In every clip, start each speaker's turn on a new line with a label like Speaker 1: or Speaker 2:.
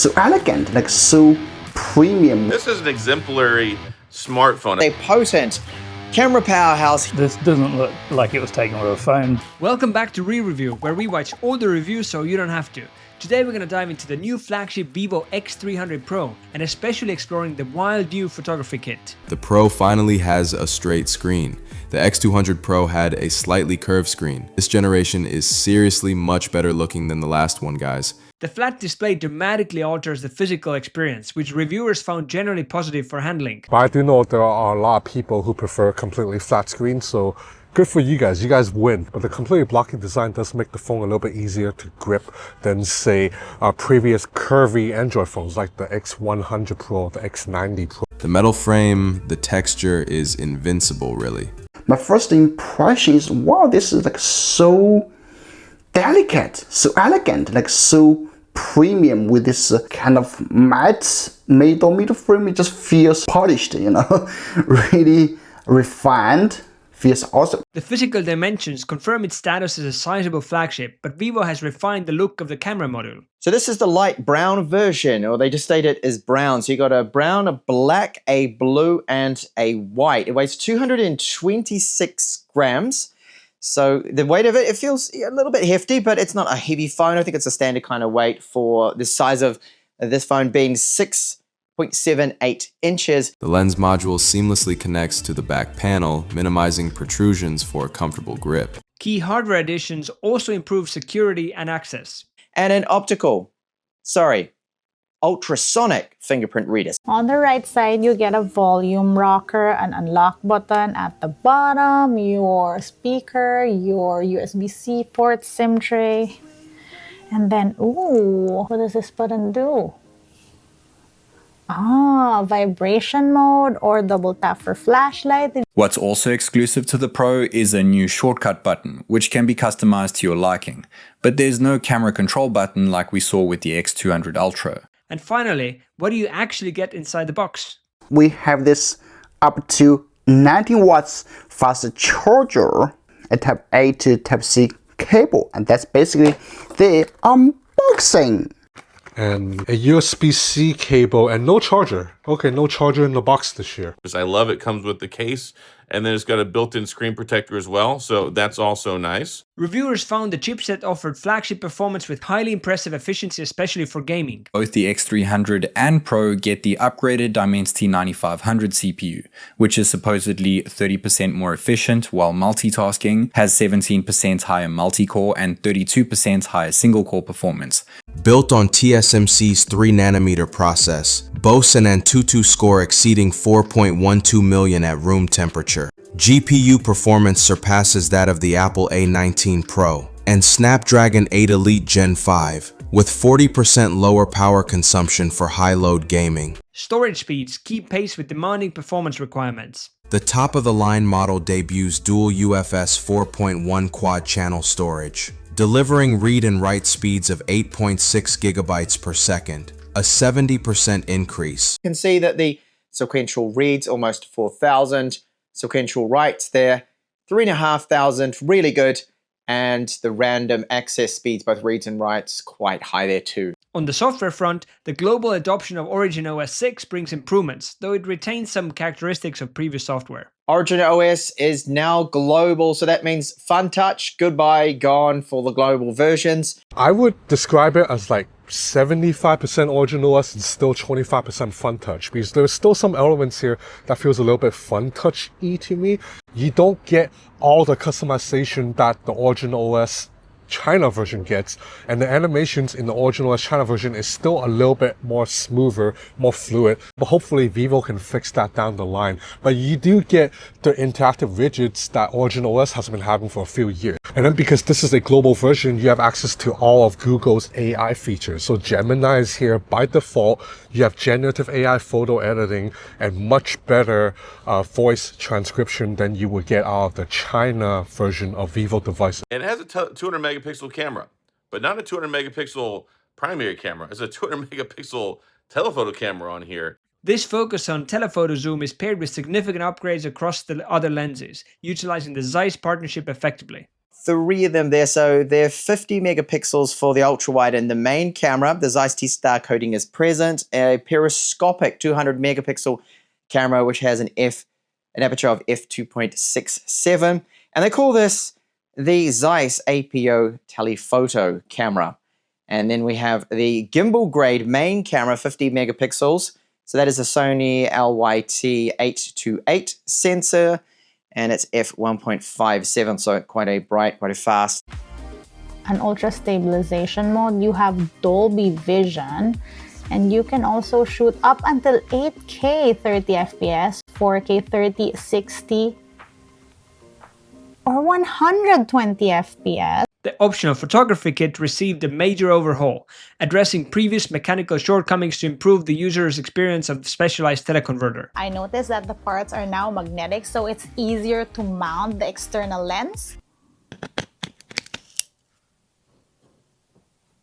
Speaker 1: so elegant, like so premium.
Speaker 2: This is an exemplary smartphone.
Speaker 3: A potent camera powerhouse.
Speaker 4: This doesn't look like it was taken with a phone.
Speaker 5: Welcome back to Re-Review, where we watch all the reviews so you don't have to. Today we're going to dive into the new flagship Vivo X300 Pro, and especially exploring the wild new photography kit.
Speaker 6: The Pro finally has a straight screen. The X200 Pro had a slightly curved screen. This generation is seriously much better looking than the last one, guys.
Speaker 5: The flat display dramatically alters the physical experience, which reviewers found generally positive for handling.
Speaker 7: But I do know there are a lot of people who prefer completely flat screens, so good for you guys win. But the completely blocky design does make the phone a little bit easier to grip than, say, previous curvy Android phones like the X100 Pro, the X90 Pro.
Speaker 6: The metal frame, the texture is invincible, really.
Speaker 1: My first impression is, wow, this is like so delicate, so elegant, like so premium with this kind of matte middle frame. It just feels polished, you know, really refined. Feels awesome.
Speaker 5: The physical dimensions confirm its status as a sizable flagship, but Vivo has refined the look of the camera module.
Speaker 3: So this is the light brown version, or they just state it as brown. So you got a brown, a black, a blue, and a white. It weighs 226 grams. So the weight of it, it feels a little bit hefty, but it's not a heavy phone. I think it's a standard kind of weight for the size of this phone being 6.78 inches.
Speaker 6: The lens module seamlessly connects to the back panel, minimizing protrusions for a comfortable grip.
Speaker 5: Key hardware additions also improve security and access.
Speaker 3: And an ultrasonic fingerprint reader.
Speaker 8: On the right side, you get a volume rocker, an unlock button at the bottom, your speaker, your USB-C port, SIM tray, and then, ooh, what does this button do? Vibration mode or double tap for flashlight.
Speaker 9: What's also exclusive to the Pro is a new shortcut button, which can be customized to your liking. But there's no camera control button like we saw with the X200 Ultra.
Speaker 5: And finally, what do you actually get inside the box?
Speaker 1: We have this up to 19 watts fast charger, a Type A to Type C cable, and that's basically the unboxing.
Speaker 7: And a USB-C cable and no charger. Okay, no charger in the box this year.
Speaker 2: I love it comes with the case, and then it's got a built-in screen protector as well, so that's also nice.
Speaker 5: Reviewers found the chipset offered flagship performance with highly impressive efficiency, especially for gaming.
Speaker 9: Both the X300 and Pro get the upgraded Dimensity 9500 CPU, which is supposedly 30% more efficient, while multitasking has 17% higher multi-core and 32% higher single-core performance.
Speaker 6: Built on TSMC's 3nm process, boasts an Antutu score exceeding 4.12 million at room temperature. GPU performance surpasses that of the Apple A19 Pro and Snapdragon 8 Elite Gen 5, with 40% lower power consumption for high-load gaming.
Speaker 5: Storage speeds keep pace with demanding performance requirements.
Speaker 6: The top-of-the-line model debuts dual UFS 4.1 quad-channel storage, delivering read and write speeds of 8.6 gigabytes per second, a 70% increase.
Speaker 3: You can see that the sequential reads almost 4,000, sequential writes there 3,500, really good, and the random access speeds, both reads and writes, quite high there too.
Speaker 5: On the software front, the global adoption of OriginOS 6 brings improvements, though it retains some characteristics of previous software.
Speaker 3: OriginOS is now global, so that means FunTouch, goodbye, gone for the global versions.
Speaker 7: I would describe it as like 75% OriginOS and still 25% FunTouch, because there's still some elements here that feels a little bit FunTouch-y to me. You don't get all the customization that the OriginOS China version gets, and the animations in the OriginOS China version is still a little bit more smoother, more fluid, but hopefully Vivo can fix that down the line. But you do get the interactive widgets that OriginOS has been having for a few years. And then because this is a global version, you have access to all of Google's AI features. So Gemini is here by default. You have generative AI photo editing and much better voice transcription than you would get out of the China version of Vivo devices.
Speaker 2: It has a 200 megapixel camera, but not a 200 megapixel primary camera. It's a 200 megapixel telephoto camera on here.
Speaker 5: This focus on telephoto zoom is paired with significant upgrades across the other lenses, utilizing the Zeiss partnership effectively.
Speaker 3: three of them there. So they're 50 megapixels for the ultra wide in the main camera. The Zeiss T star coating is present. A periscopic 200 megapixel camera, which has an aperture of f2.67. And they call this the Zeiss APO telephoto camera. And then we have the gimbal grade main camera, 50 megapixels. So that is a Sony LYT828 sensor, and it's f1.57, so quite a bright, quite a fast.
Speaker 8: An ultra stabilization mode, you have Dolby Vision, and you can also shoot up until 8K 30 FPS, 4K 30, 60, or 120 FPS.
Speaker 5: The optional photography kit received a major overhaul, addressing previous mechanical shortcomings to improve the user's experience of the specialized teleconverter.
Speaker 8: I noticed that the parts are now magnetic, so it's easier to mount the external lens.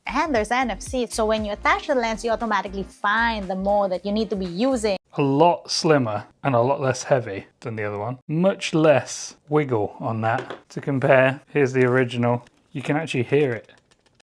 Speaker 8: And there's NFC, so when you attach the lens, you automatically find the mode that you need to be using.
Speaker 4: A lot slimmer and a lot less heavy than the other one. Much less wiggle on that. To compare, here's the original. You can actually hear it.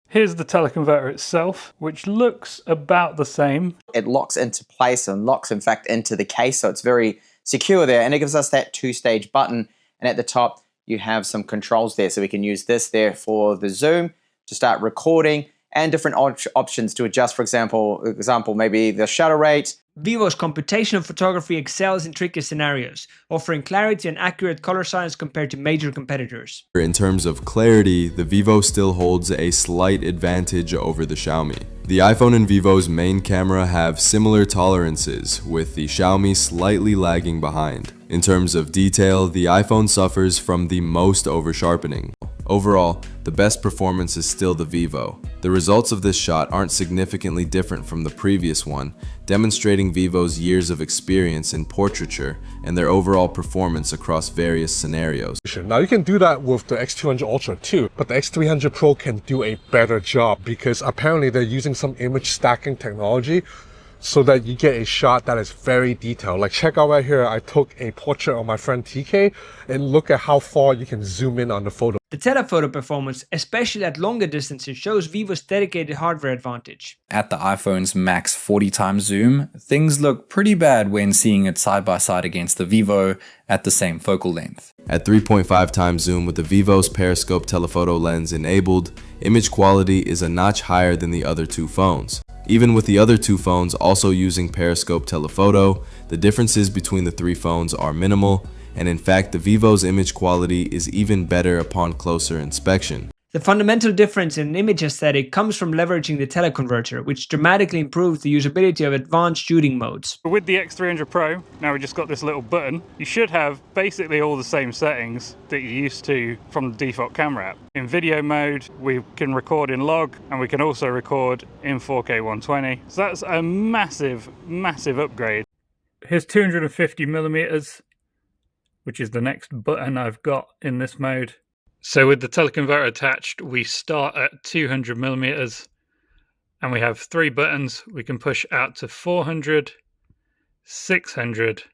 Speaker 4: Here's the teleconverter itself, which looks about the same.
Speaker 3: It locks into place and locks, in fact, into the case, so it's very secure there. And it gives us that two-stage button. And at the top, you have some controls there. So we can use this there for the zoom to start recording, and different options to adjust, for example, maybe the shutter rate.
Speaker 5: Vivo's computational photography excels in tricky scenarios, offering clarity and accurate color science compared to major competitors.
Speaker 6: In terms of clarity, the Vivo still holds a slight advantage over the Xiaomi. The iPhone and Vivo's main camera have similar tolerances, with the Xiaomi slightly lagging behind. In terms of detail, the iPhone suffers from the most over-sharpening. Overall, the best performance is still the Vivo. The results of this shot aren't significantly different from the previous one, demonstrating Vivo's years of experience in portraiture and their overall performance across various scenarios.
Speaker 7: Now you can do that with the X200 Ultra too, but the X300 Pro can do a better job because apparently they're using some image stacking technology so that you get a shot that is very detailed. Like check out right here, I took a portrait of my friend TK and look at how far you can zoom in on the photo.
Speaker 5: The telephoto performance, especially at longer distances, shows Vivo's dedicated hardware advantage.
Speaker 9: At the iPhone's max 40x zoom, things look pretty bad when seeing it side by side against the Vivo at the same focal length.
Speaker 6: At 3.5x zoom with the Vivo's periscope telephoto lens enabled, image quality is a notch higher than the other two phones. Even with the other two phones also using periscope telephoto, the differences between the three phones are minimal, and in fact the Vivo's image quality is even better upon closer inspection.
Speaker 5: The fundamental difference in image aesthetic comes from leveraging the teleconverter, which dramatically improves the usability of advanced shooting modes.
Speaker 4: With the X300 Pro, now we just got this little button, you should have basically all the same settings that you're used to from the default camera app. In video mode, we can record in log, and we can also record in 4K 120. So that's a massive, massive upgrade. Here's 250mm, which is the next button I've got in this mode. So with the teleconverter attached, we start at 200mm and we have three buttons. We can push out to 400, 600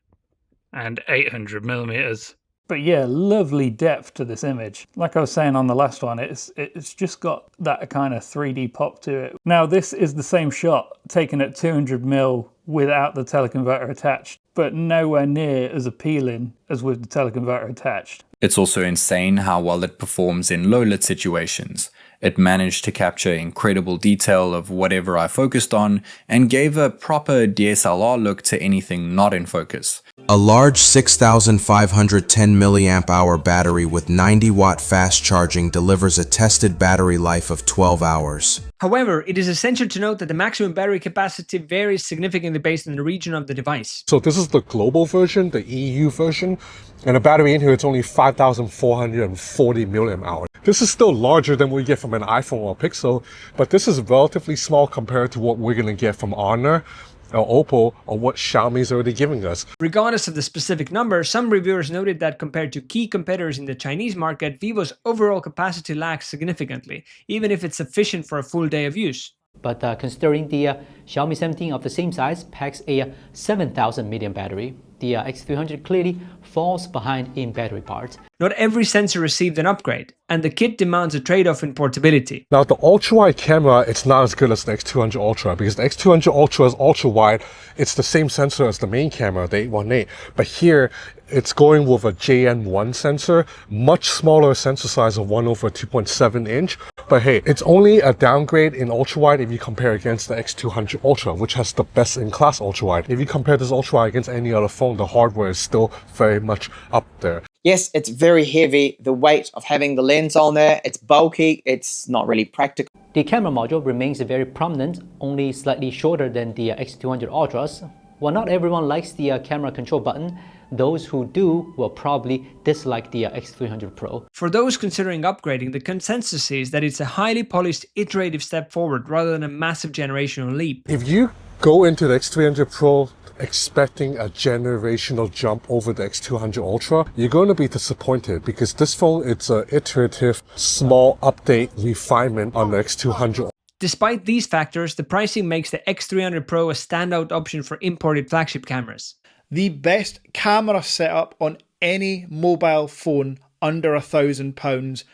Speaker 4: and 800mm. But yeah, lovely depth to this image. Like I was saying on the last one, it's just got that kind of 3D pop to it. Now this is the same shot taken at 200mm without the teleconverter attached, but nowhere near as appealing as with the teleconverter attached.
Speaker 9: It's also insane how well it performs in low-lit situations. It managed to capture incredible detail of whatever I focused on and gave a proper DSLR look to anything not in focus.
Speaker 6: A large 6,510 mAh battery with 90 watt fast charging delivers a tested battery life of 12 hours.
Speaker 5: However, it is essential to note that the maximum battery capacity varies significantly based on the region of the device.
Speaker 7: So this is the global version, the EU version, and the battery in here it's only 5,440 mAh. This is still larger than we get from an iPhone or Pixel, but this is relatively small compared to what we're going to get from Honor or Oppo or what Xiaomi's already giving us.
Speaker 5: Regardless of the specific number, some reviewers noted that compared to key competitors in the Chinese market, Vivo's overall capacity lacks significantly, even if it's sufficient for a full day of use.
Speaker 10: But considering the Xiaomi 17 of the same size packs a 7,000 mAh battery, the X300 clearly falls behind in battery part.
Speaker 5: Not every sensor received an upgrade, and the kit demands a trade-off in portability.
Speaker 7: Now the ultra-wide camera, it's not as good as the X200 Ultra, because the X200 Ultra is ultra-wide. It's the same sensor as the main camera, the 818. But here, it's going with a JN1 sensor, much smaller sensor size of 1/2.7 inch. But hey, it's only a downgrade in ultra-wide if you compare against the X200 Ultra, which has the best-in-class ultra-wide. If you compare this ultra-wide against any other phone, the hardware is still very much up there.
Speaker 3: Yes, it's very heavy, the weight of having the lens on there, it's bulky, it's not really practical.
Speaker 10: The camera module remains very prominent, only slightly shorter than the X200 Ultras. While not everyone likes the camera control button, those who do will probably dislike the X300 Pro.
Speaker 5: For those considering upgrading, the consensus is that it's a highly polished iterative step forward rather than a massive generational leap.
Speaker 7: If you go into the X300 Pro expecting a generational jump over the X200 Ultra, you're going to be disappointed, because this phone, it's an iterative, small update refinement on the X200.
Speaker 5: Despite these factors, the pricing makes the X300 Pro a standout option for imported flagship cameras.
Speaker 11: The best camera setup on any mobile phone under £1,000,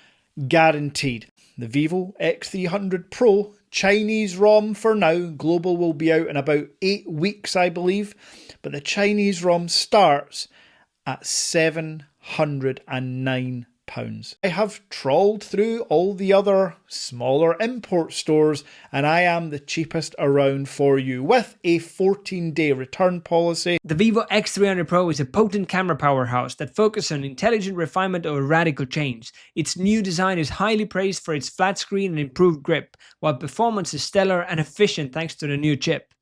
Speaker 11: guaranteed. The Vivo X300 Pro, Chinese ROM for now, global will be out in about 8 weeks I believe, but the Chinese ROM starts at £709. I have trawled through all the other smaller import stores and I am the cheapest around for you, with a 14-day return policy.
Speaker 5: The Vivo X300 Pro is a potent camera powerhouse that focuses on intelligent refinement over radical change. Its new design is highly praised for its flat screen and improved grip, while performance is stellar and efficient thanks to the new chip.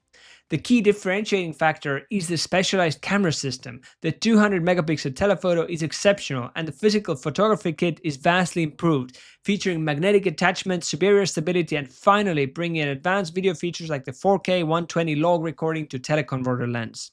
Speaker 5: The key differentiating factor is the specialized camera system. The 200 megapixel telephoto is exceptional and the physical photography kit is vastly improved, featuring magnetic attachments, superior stability, and finally bringing in advanced video features like the 4K 120 log recording to teleconverter lens.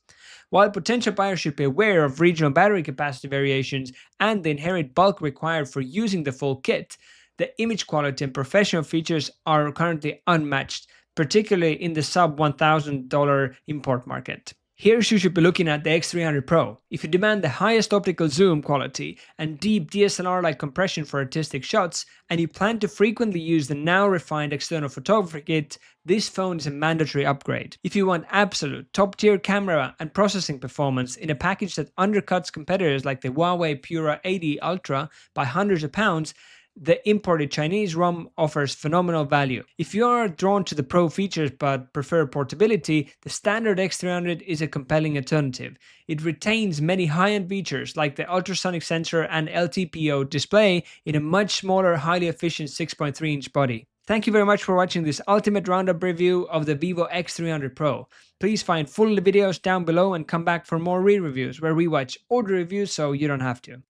Speaker 5: While potential buyers should be aware of regional battery capacity variations and the inherent bulk required for using the full kit, the image quality and professional features are currently unmatched, particularly in the sub $1,000 import market. Here's you should be looking at the X300 Pro. If you demand the highest optical zoom quality and deep DSLR-like compression for artistic shots, and you plan to frequently use the now refined external photography kit, this phone is a mandatory upgrade. If you want absolute top-tier camera and processing performance in a package that undercuts competitors like the Huawei Pura 80 Ultra by hundreds of pounds, the imported Chinese ROM offers phenomenal value. If you are drawn to the Pro features but prefer portability, the standard X300 is a compelling alternative. It retains many high-end features like the ultrasonic sensor and LTPO display in a much smaller, highly efficient 6.3-inch body. Thank you very much for watching this ultimate roundup review of the Vivo X300 Pro. Please find full videos down below and come back for more re-reviews where we watch older reviews so you don't have to.